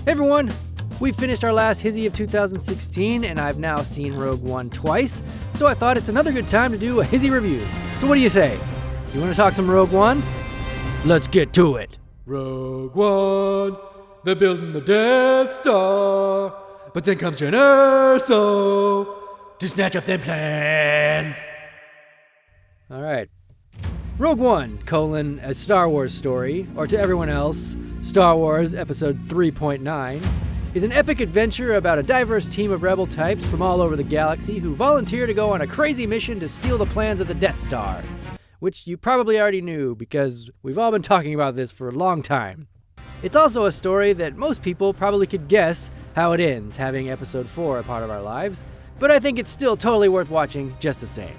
Hey everyone, we finished our last HISHE of 2016, and I've now seen Rogue One twice, so I thought it's another good time to do a HISHE review. So what do you say? You want to talk some Rogue One? Let's get to it. Rogue One, they're building the Death Star, but then comes Jyn Erso to snatch up them plans. Alright. Rogue One, a Star Wars story, or to everyone else, Star Wars Episode 3.9, is an epic adventure about a diverse team of rebel types from all over the galaxy who volunteer to go on a crazy mission to steal the plans of the Death Star, which you probably already knew because we've all been talking about this for a long time. It's also a story that most people probably could guess how it ends, having Episode 4 a part of our lives, but I think it's still totally worth watching just the same.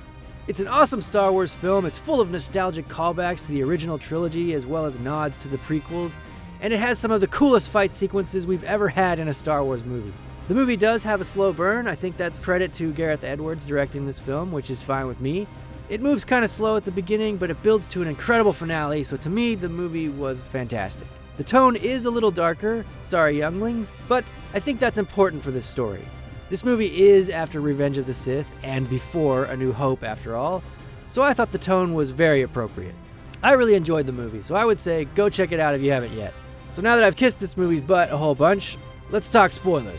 It's an awesome Star Wars film. It's full of nostalgic callbacks to the original trilogy as well as nods to the prequels, and it has some of the coolest fight sequences we've ever had in a Star Wars movie. The movie does have a slow burn. I think that's credit to Gareth Edwards directing this film, which is fine with me. It moves kind of slow at the beginning, but it builds to an incredible finale, so to me, the movie was fantastic. The tone is a little darker, sorry younglings, but I think that's important for this story. This movie is after Revenge of the Sith and before A New Hope after all, so I thought the tone was very appropriate. I really enjoyed the movie, so I would say go check it out if you haven't yet. So now that I've kissed this movie's butt a whole bunch, let's talk spoilers.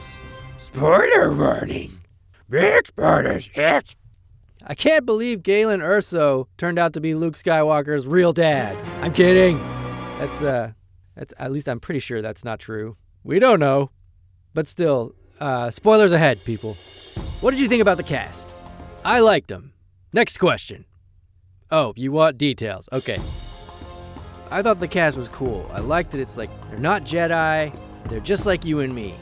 Spoiler warning! Big spoilers, yes! I can't believe Galen Erso turned out to be Luke Skywalker's real dad. I'm kidding. That's at least I'm pretty sure that's not true. We don't know. But still, spoilers ahead, people. What did you think about the cast? I liked them. Next question. Oh, you want details. Okay. I thought the cast was cool. I liked that it's like, they're not Jedi, they're just like you and me.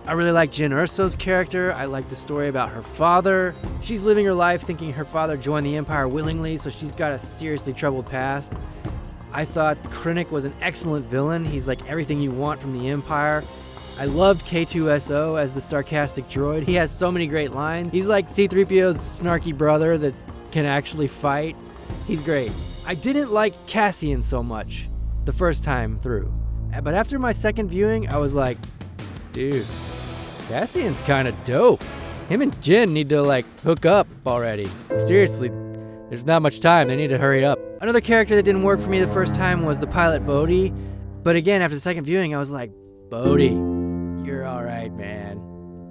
I really like Jyn Erso's character. I like the story about her father. She's living her life thinking her father joined the Empire willingly, so she's got a seriously troubled past. I thought Krennic was an excellent villain. He's like everything you want from the Empire. I loved K2SO as the sarcastic droid. He has so many great lines. He's like C-3PO's snarky brother that can actually fight. He's great. I didn't like Cassian so much the first time through. But after my second viewing, I was like, dude, Cassian's kind of dope. Him and Jyn need to hook up already. Seriously, there's not much time. They need to hurry up. Another character that didn't work for me the first time was the pilot Bodhi. But again, after the second viewing, I was like, Bodhi, you're all right, man.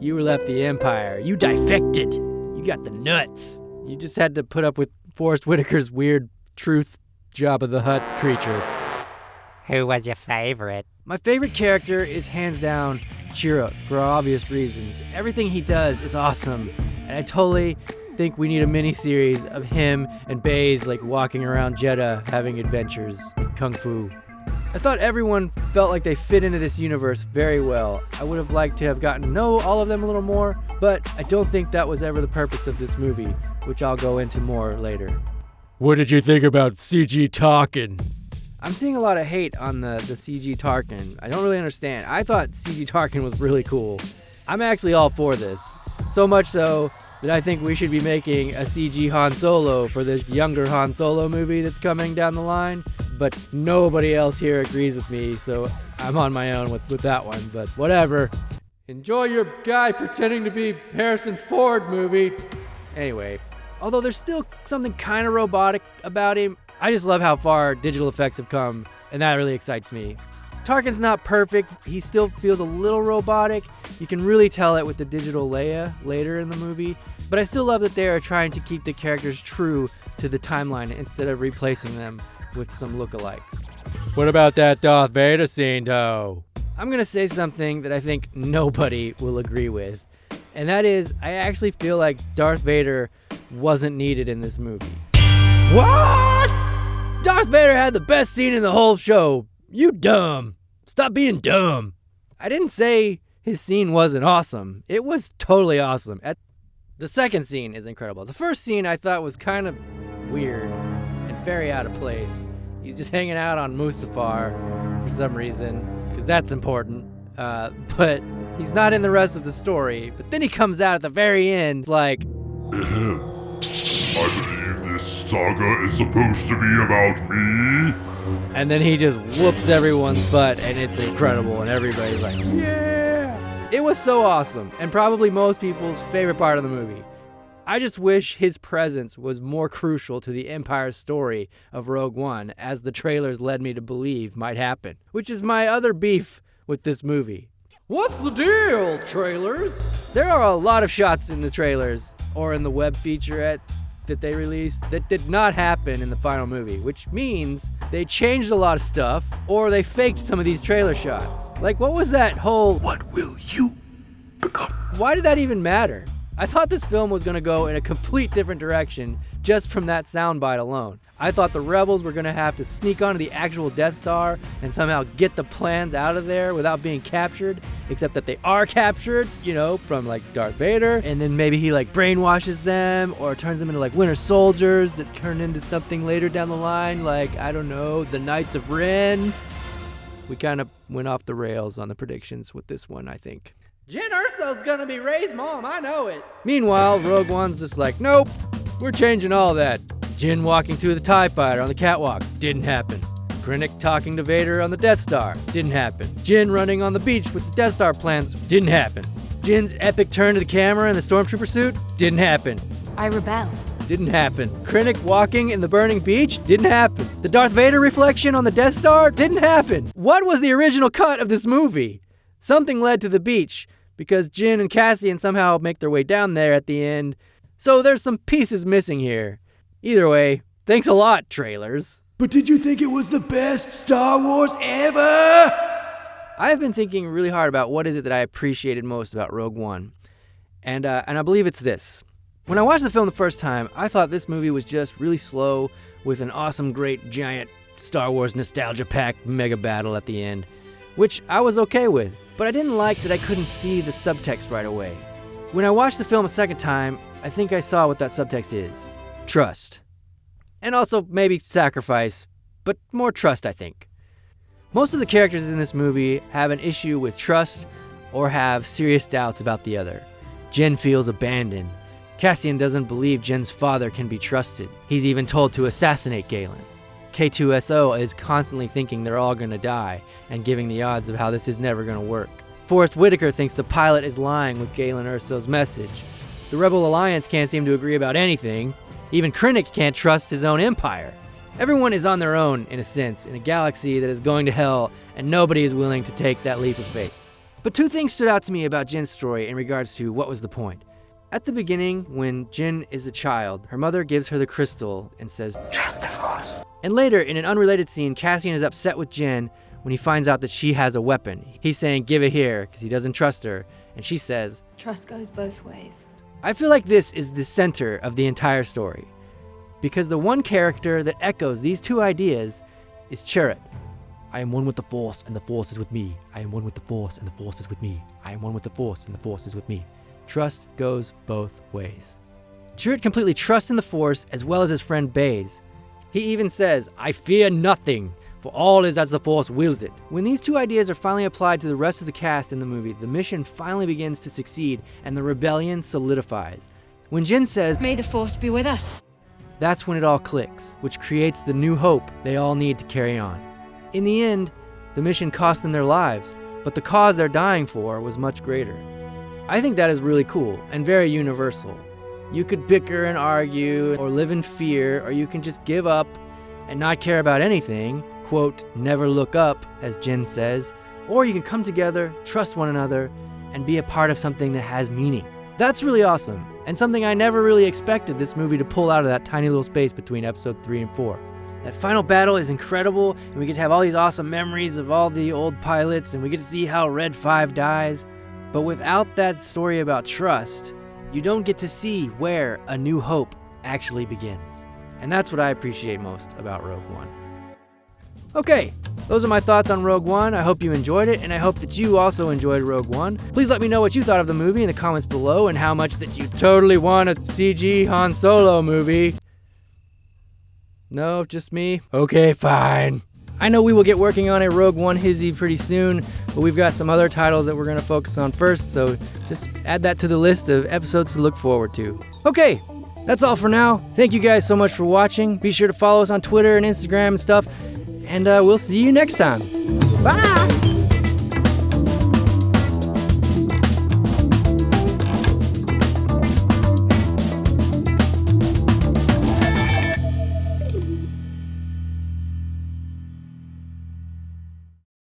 You left the Empire. You defected. You got the nuts. You just had to put up with Forrest Whitaker's weird truth Jabba the Hutt creature. Who was your favorite? My favorite character is hands down Chirrut, for obvious reasons. Everything he does is awesome, and I totally think we need a mini-series of him and Baze walking around Jeddah having adventures, kung fu. I thought everyone felt like they fit into this universe very well. I would have liked to have gotten to know all of them a little more, but I don't think that was ever the purpose of this movie, which I'll go into more later. What did you think about CG Tarkin? I'm seeing a lot of hate on the CG Tarkin. I don't really understand. I thought CG Tarkin was really cool. I'm actually all for this. So much so that I think we should be making a CG Han Solo for this younger Han Solo movie that's coming down the line. But nobody else here agrees with me, so I'm on my own with that one. But whatever. Enjoy your guy pretending to be Harrison Ford movie. Anyway, although there's still something kind of robotic about him, I just love how far digital effects have come, and that really excites me. Tarkin's not perfect. He still feels a little robotic. You can really tell it with the digital Leia later in the movie, but I still love that they are trying to keep the characters true to the timeline instead of replacing them with some lookalikes. What about that Darth Vader scene, though? I'm going to say something that I think nobody will agree with, and that is I actually feel like Darth Vader wasn't needed in this movie. What? Darth Vader had the best scene in the whole show. You dumb. Stop being dumb. I didn't say his scene wasn't awesome. It was totally awesome. The second scene is incredible. The first scene I thought was kind of weird and very out of place. He's just hanging out on Mustafar for some reason, because that's important. But he's not in the rest of the story. But then he comes out at the very end like, I believe This saga is supposed to be about me? And then he just whoops everyone's butt, and it's incredible, and everybody's like, yeah! It was so awesome, and probably most people's favorite part of the movie. I just wish his presence was more crucial to the Empire's story of Rogue One, as the trailers led me to believe might happen, which is my other beef with this movie. What's the deal, trailers? There are a lot of shots in the trailers, or in the web featurettes that they released, that did not happen in the final movie, which means they changed a lot of stuff, or they faked some of these trailer shots. Like, what was that whole, What will you become? why did that even matter? I thought this film was gonna go in a complete different direction just from that soundbite alone. I thought the rebels were gonna have to sneak onto the actual Death Star and somehow get the plans out of there without being captured, except that they are captured, you know, from like Darth Vader, and then maybe he like brainwashes them or turns them into like Winter Soldiers that turn into something later down the line, like, I don't know, the Knights of Ren. We kind of went off the rails on the predictions with this one, I think. Jyn Erso's gonna be Rey's mom, I know it. Meanwhile, Rogue One's just like, nope, we're changing all that. Jyn walking to the TIE Fighter on the catwalk, didn't happen. Krennic talking to Vader on the Death Star, didn't happen. Jyn running on the beach with the Death Star plans, didn't happen. Jin's epic turn to the camera in the Stormtrooper suit, didn't happen. I rebel. Didn't happen. Krennic walking in the burning beach, didn't happen. The Darth Vader reflection on the Death Star, didn't happen. What was the original cut of this movie? Something led to the beach, because Jyn and Cassian somehow make their way down there at the end. So there's some pieces missing here. Either way, thanks a lot, trailers. But did you think it was the best Star Wars ever? I've been thinking really hard about what is it that I appreciated most about Rogue One. And I believe it's this. When I watched the film the first time, I thought this movie was just really slow with an awesome, great, giant Star Wars nostalgia-packed mega battle at the end, which I was okay with. But I didn't like that I couldn't see the subtext right away. When I watched the film a second time, I think I saw what that subtext is. Trust. And also maybe sacrifice, but more trust, I think. Most of the characters in this movie have an issue with trust or have serious doubts about the other. Jyn feels abandoned. Cassian doesn't believe Jin's father can be trusted. He's even told to assassinate Galen. K2SO is constantly thinking they're all gonna die and giving the odds of how this is never gonna work. Forrest Whitaker thinks the pilot is lying with Galen Erso's message. The Rebel Alliance can't seem to agree about anything. Even Krennic can't trust his own empire. Everyone is on their own, in a sense, in a galaxy that is going to hell, and nobody is willing to take that leap of faith. But two things stood out to me about Jin's story in regards to what was the point. At the beginning, when Jyn is a child, her mother gives her the crystal and says, "Trust the Force." And later, in an unrelated scene, Cassian is upset with Jyn when he finds out that she has a weapon. He's saying, "Give it here," because he doesn't trust her, and she says, Trust goes both ways. I feel like this is the center of the entire story, because the one character that echoes these two ideas is Chirrut. I am one with the Force, and the Force is with me. I am one with the Force, and the Force is with me. I am one with the Force, and the Force is with me. Trust goes both ways. Chirrut completely trusts in the Force as well as his friend Baze. He even says, "I fear nothing, for all is as the Force wills it." When these two ideas are finally applied to the rest of the cast in the movie, the mission finally begins to succeed and the rebellion solidifies. When Jyn says, May the Force be with us. that's when it all clicks, which creates the new hope they all need to carry on. In the end, the mission cost them their lives, but the cause they're dying for was much greater. I think that is really cool and very universal. You could bicker and argue or live in fear, or you can just give up and not care about anything, quote, never look up, as Jyn says, or you can come together, trust one another, and be a part of something that has meaning. That's really awesome, and something I never really expected this movie to pull out of that tiny little space between episode 3 and 4. That final battle is incredible, and we get to have all these awesome memories of all the old pilots, and we get to see how Red 5 dies. But without that story about trust, you don't get to see where A New Hope actually begins. And that's what I appreciate most about Rogue One. Okay, those are my thoughts on Rogue One. I hope you enjoyed it, and I hope that you also enjoyed Rogue One. Please let me know what you thought of the movie in the comments below, and how much that you totally want a CG Han Solo movie. No, just me? Okay, fine. I know we will get working on a Rogue One HISHE pretty soon, but we've got some other titles that we're going to focus on first, so just add that to the list of episodes to look forward to. Okay, That's all for now. Thank you guys so much for watching. Be sure to follow us on Twitter and Instagram and stuff. And we'll see you next time. Bye!